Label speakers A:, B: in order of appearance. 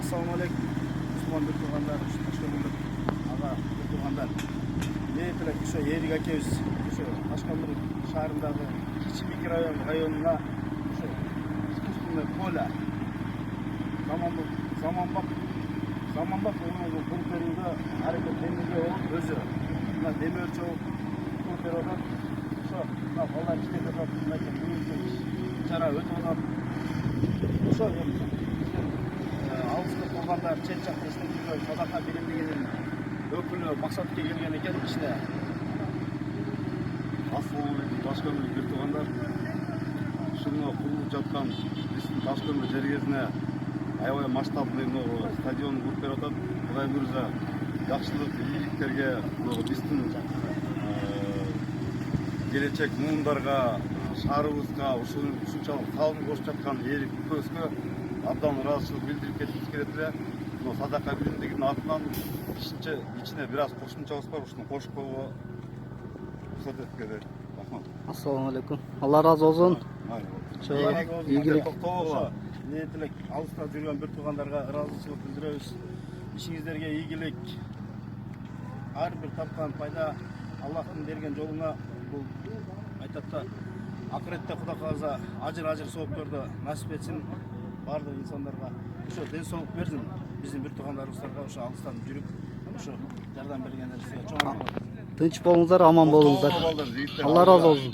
A: Assalamu alaikum. Müslüman bir tuğanlar, Taşkınlık ağa bir tuğanlar. Ne ettiler şu Yerik akemiz, şu Taşkınlık şehrindeki ikinci mikrorayonuna şu üstünde kola. Zaman bak onun kurtarında hareketlendiği o özü. Buna demir çoğu kurtarıda şu vallahi işte de çara ötüyorlar. Şu алыста болғандар чет жақта істеп жүрген садақа берем дегеннің өкілі мақсатқа келген екен ішіне.
B: Ассалаумағалейкум, Ташкенді бір туғандар. Шыңға құрылып жатқан біздің Ташкенді жергезіне аябай масштабный стадион құрып беріп жатады. Құдай бұйырса, жақсылық, игіліктерге біздің келешек буындарға, шаарыбызға ушунчалык салым кошуп жатқан Ерик көзгө абдан ыраазычылык билдирип кеткибиз келет эле. Садака биримдигинин атынан ичине бир аз кошумчабыз бар, ушуну кошуп коюуга уруксат эткиле. Рахмат.
C: Assalamu alaikum. Allah razı olsun.
A: Ийгилик ниетилик алыста жүргөн бир туугандарга ыраазычылык билдиребиз. Ишиңиздерге ийгилик, ар бир тапкан пайда Аллахтын берген жолуңа бул айтат да акыретте Кудай кааласа ажыр соопторду насип этсин бардык инсандарга. Ошо ден соолук берсин. Биздин бир туугандарыбыздарга ошо алыстан жүрүп ошо жардам бергендерибизге чоң рахмат.
C: Tinç bolunuzlar, aman bolunuzlar. Allah razı olsun.